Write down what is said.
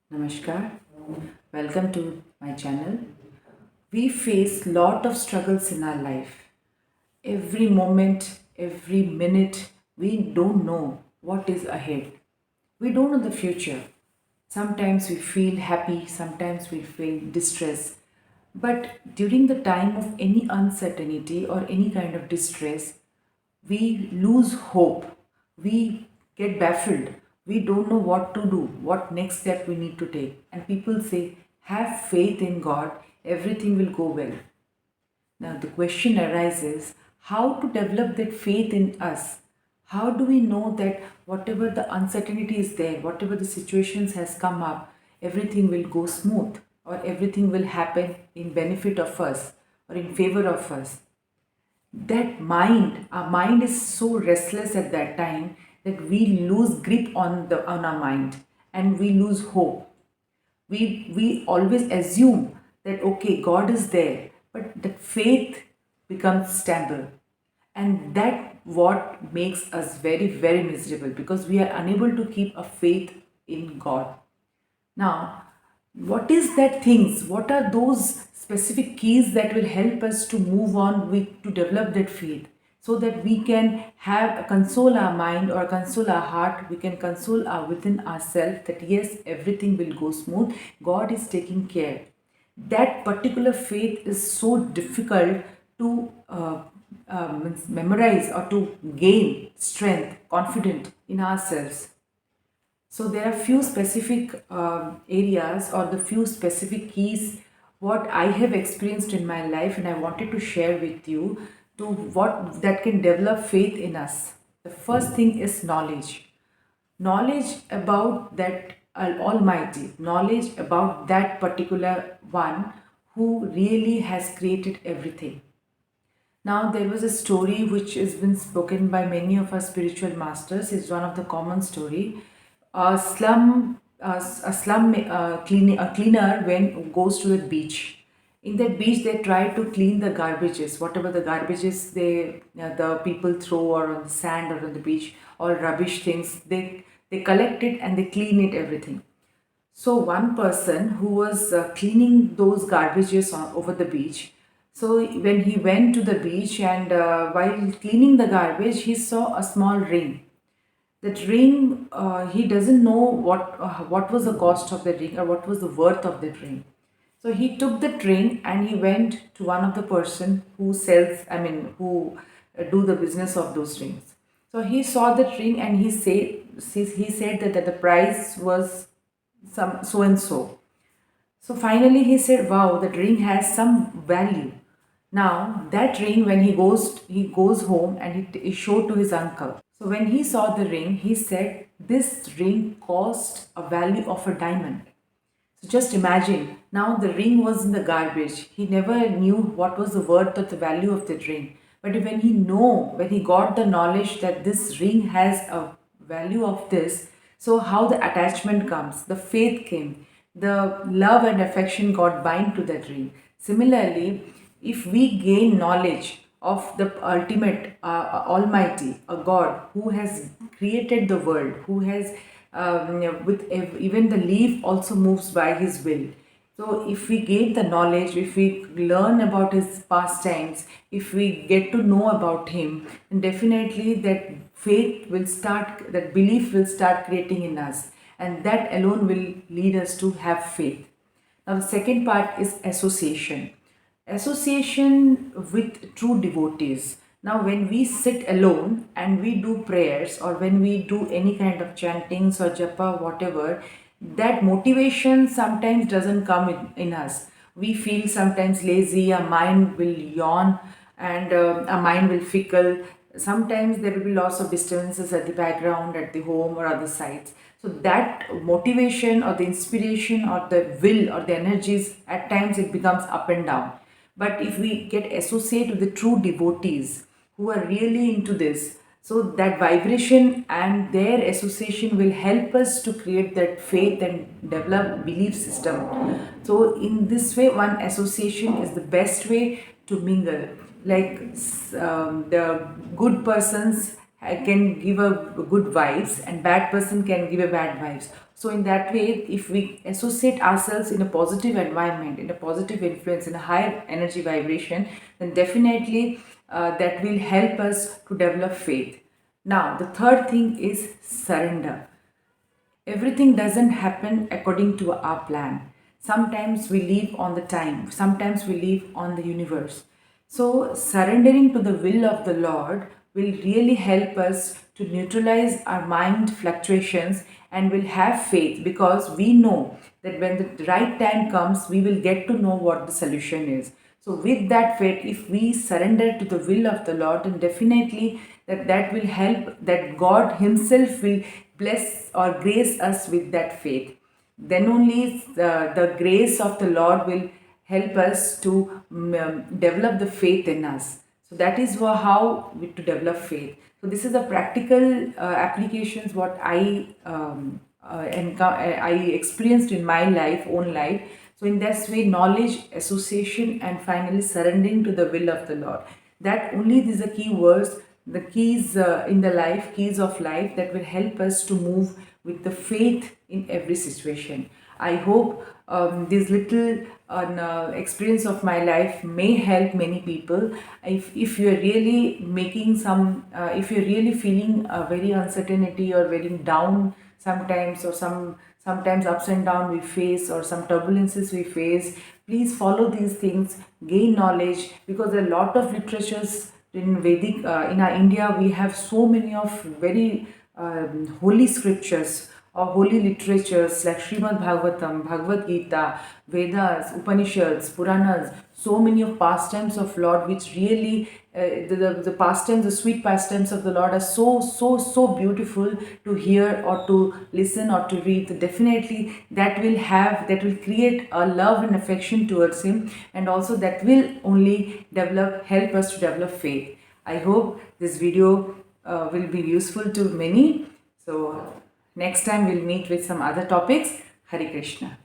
Namaskar. Welcome to my channel. We face lot of struggles in our life. Every moment, every minute, we don't know what is ahead. We don't know the future. Sometimes we feel happy, sometimes we feel distress. But during the time of any uncertainty or any kind of distress, we lose hope, we get baffled, we don't know what to do, what next step we need to take. And people say, have faith in God, everything will go well. Now, the question arises, how to develop that faith in us? How do we know that whatever the uncertainty is there, whatever the situations has come up, everything will go smooth or everything will happen in benefit of us or in favor of us? That mind, our mind is so restless at that time that we lose grip on our mind and we lose hope. We always assume that okay, God is there, but that faith becomes stumble, and that what makes us very miserable because we are unable to keep a faith in God. Now, what is that things? What are those specific keys that will help us to move on with to develop that faith so that we can have console our mind or console our heart, we can console our within ourselves that yes, everything will go smooth. God is taking care. That particular faith is so difficult to memorize or to gain strength, confident in ourselves. So there are few specific areas or the few specific keys what I have experienced in my life, and I wanted to share with you to what that can develop faith in us. The first thing is knowledge. Knowledge about that Almighty, knowledge about that particular one who really has created everything. Now, there was a story which has been spoken by many of our spiritual masters. It's one of the common story. A cleaner when goes to the beach. In that beach, they try to clean the garbages, whatever the garbages the people throw or on the sand or on the beach, or rubbish things. They collect it and they clean it everything. So one person who was cleaning those garbages over the beach. So when he went to the beach and while cleaning the garbage, he saw a small ring. That ring, he doesn't know what was the cost of the ring or what was the worth of that ring. So he took that ring and he went to one of the person who sells, who do the business of those rings. So he saw that ring and he said that the price was some so and so. So finally he said, "Wow, that ring has some value." Now that ring, when he goes home and he showed to his uncle. So when he saw the ring, he said, "This ring cost a value of a diamond." So just imagine, now the ring was in the garbage. He never knew what was the worth or the value of that ring. But when he got the knowledge that this ring has a value of this, so how the attachment comes, the faith came, the love and affection got bind to that ring. Similarly, if we gain knowledge of the ultimate Almighty, a God who has created the world, who has even the leaf also moves by His will. So if we gain the knowledge, if we learn about His pastimes, if we get to know about Him, then definitely that faith will start, that belief will start creating in us, and that alone will lead us to have faith. Now, the second part is association. Association with true devotees. Now, when we sit alone and we do prayers or when we do any kind of chantings or japa, whatever, that motivation sometimes doesn't come in us. We feel sometimes lazy, our mind will yawn and our mind will fickle. Sometimes there will be lots of disturbances at the background, at the home or other sides. So that motivation or the inspiration or the will or the energies, at times it becomes up and down. But if we get associated with the true devotees who are really into this, so that vibration and their association will help us to create that faith and develop belief system. So in this way, one association is the best way to mingle. Like the good persons can give a good vibes and bad person can give a bad vibes. So in that way, if we associate ourselves in a positive environment, in a positive influence, in a high energy vibration, then definitely that will help us to develop faith. Now, the third thing is surrender. Everything doesn't happen according to our plan. Sometimes we live on the time, sometimes we live on the universe. So, surrendering to the will of the Lord will really help us to neutralize our mind fluctuations and will have faith, because we know that when the right time comes, we will get to know what the solution is. So, with that faith, if we surrender to the will of the Lord, then definitely that will help, that God Himself will bless or grace us with that faith. Then only the grace of the Lord will help us to develop the faith in us. So that is how we to develop faith. So this is the practical applications what I experienced in my own life. So in this way, knowledge, association, and finally surrendering to the will of the Lord. That only these are key words, the keys in the life, keys of life that will help us to move with the faith in every situation. I hope this little experience of my life may help many people. If you're really making some, if you're really feeling a very uncertainty or very down sometimes, or sometimes ups and down we face, or some turbulences we face, please follow these things, gain knowledge, because there are a lot of literatures in Vedic, in our India, we have so many of very holy scriptures or holy literatures like Srimad Bhagavatam, Bhagavad Gita, Vedas, Upanishads, Puranas, so many of pastimes of Lord, which really, the pastimes, the sweet pastimes of the Lord are so beautiful to hear or to listen or to read. Definitely that will create a love and affection towards Him, and also that will only help us to develop faith. I hope this video will be useful to many. So next time we'll meet with some other topics. Hari Krishna.